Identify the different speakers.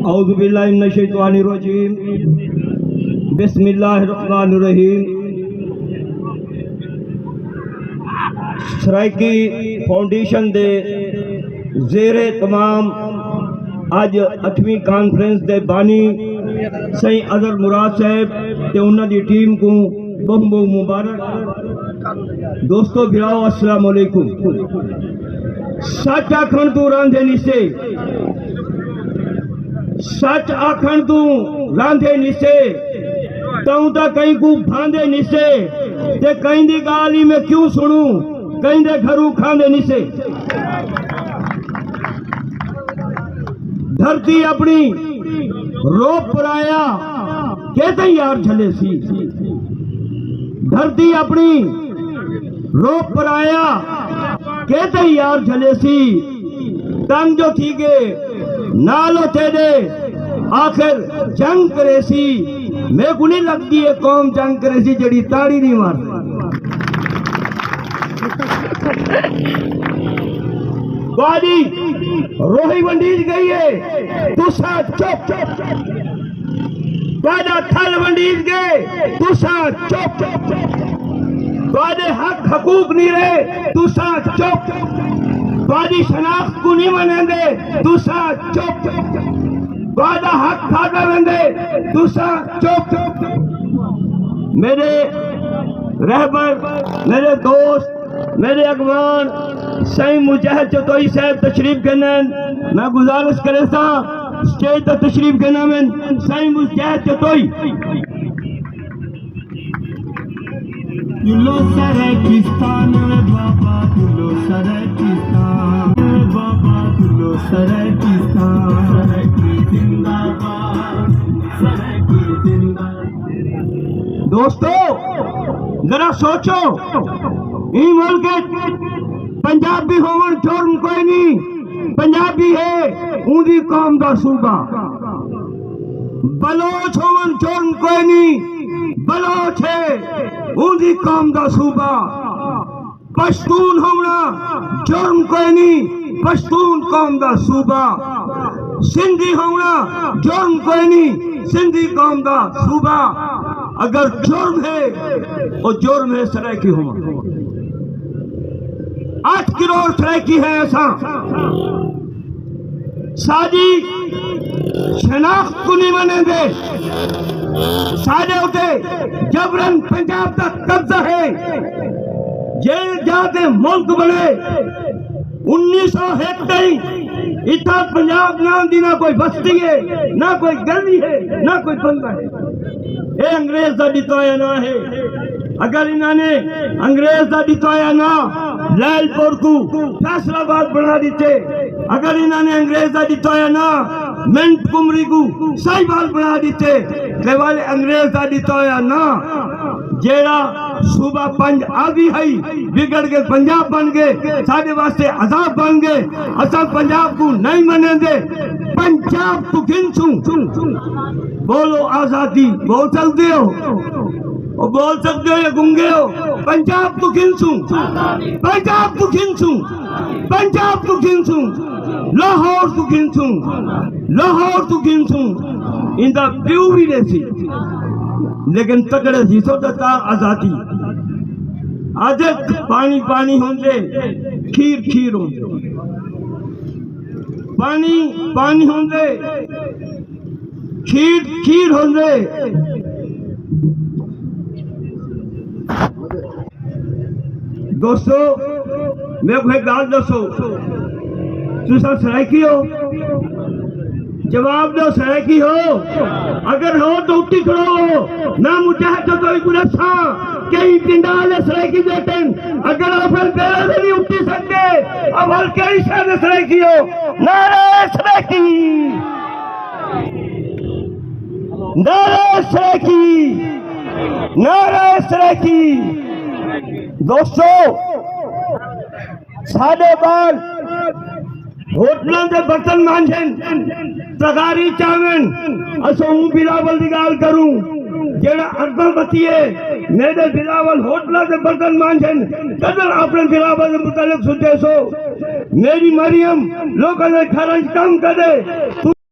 Speaker 1: औज़ुबिल्लाहि मिनश्शैतानिर्रजीम बिस्मिल्लाहिर्रहमानिर्रहीम। सराइकी फाउंडेशन दे ज़ेरे तमाम अज 8वीं कॉन्फ्रेंस दे बानी सही अजहर मुराद साहब ते उन्हां दी टीम को बहुत बहुत मुबारक। दोस्तों गिराओ अस्सलाम वालेकुम। सच आखण तू रांधे निसे, सच आखण तू रांधे निसे, तू तो कहीं को भांदे निसे ते कहीं दी गाल ही मैं क्यों सुनूं, कहीं दे घरू खांदे निसे। धरती अपनी रोप पराया कहते यार झले सी, धरती अपनी रोप पराया कहते यार झले सी, तंग जो थी गे नालो थे दे आखिर जंग करे सी। मैं को नहीं लगती है कौम जंग करे सी जड़ी ताड़ी नहीं मार। बाजी रोही वंडीज गई है तुसा चुप, बाजा थल वंडीज गए तुसा चुप, बाजे हक हकूक नहीं रहे तुसा चुप, बाजी शनाख्त को नहीं मनेंगे तुसा चुप, बाजा हक खाकर रहेंगे तुसा चुप। मेरे रहबर, मेरे दोस्त, मेरे अगवान सही मुजाहिद चतोई साहब तशरीफ गनन, मैं गुजारिश करे था स्टेज पर तशरीफ गना में सही मुजाहिद चतोई।
Speaker 2: दिलो सराकिस्तान बाबा, दिलो सराकिस्तान बाबा, दिलो सराकिस्तान, सराकी जिंदाबाद, सराकी जिंदाबाद।
Speaker 1: दोस्तों जरा सोचो, ई मुल्क पंजाबी होवन जुर्म कोई नहीं, पंजाबी है ऊंदी कौम का सूबा। बलोच होवन जुर्म कोई नहीं, बलोच है ऊंदी कौम का सूबा। पश्तून होना जुर्म कोई नहीं, पश्तून कौम का सूबा। सिंधी होना जुर्म कोई नहीं, सिंधी कौम का सूबा। अगर जुर्म है वो जुर्म है सराइकी होना। 8 करोड़ सराइकी है ऐसा साजी शनाख्त को नहीं मनेंगे, सारे उठे जबरन पंजाब का कब्जा है। जेल जाके मुल्क बने 1901 इतना पंजाब नाम दी ना कोई बस्ती है, ना कोई गली है, ना कोई बंदा है। ये अंग्रेज का दिताया ना है। अगर इन्होंने अंग्रेज का दिताया ना लालपुर को फैसलाबाद बना देते, अगर इन्होंने अंग्रेज का दिताया ना मिंट कुमरी को साहिबाल बना देते, केवल अंग्रेज का दिताया ना जेड़ा सूबा पंज आदि है बिगड़ के पंजाब बन गए, साढ़े वास्ते आजाद बन गए। असा पंजाब को नहीं मनेंगे, पंजाब को गिनसू। बोलो आजादी, बोल सकते हो, बोल सकते हो या गूंगे हो? पंजाब को गिनसू, पंजाब को गिनसू, पंजाब को गिनसू, लाहौर को गिनसू, लाहौर को गिनसू। इंदा प्यू भी देसी लेकिन तगड़े सी सोचता आजादी। आज पानी पानी होंगे, खीर खीर होंगे, पानी पानी होंगे, खीर खीर होंगे। दोस्तों मैं कोई गाल दसो, तुसा सराइकी हो? जवाब दो, सराइकी हो? अगर हो तो उठी खड़ो हो ना। मुझे तो कोई गुरसा कई पिंडाले सराइकी देते, अगर अपन पैर नहीं उठी सकते अब हल कई शायद सराइकी हो। नारे सराइकी, नारे सराइकी, नारे सराइकी। दोस्तों साढ़े बार होटलों के बर्तन मांझन तगारी चावन, असो हूँ बिलावल की गाल करूं जेड़ा अर्धा बतिए मेरे बिलावल होटलों के बर्तन मांझन कदर अपने बिलावल के मुतालिक सुते सो। मेरी मरियम लोगों ने घर कम करे, तू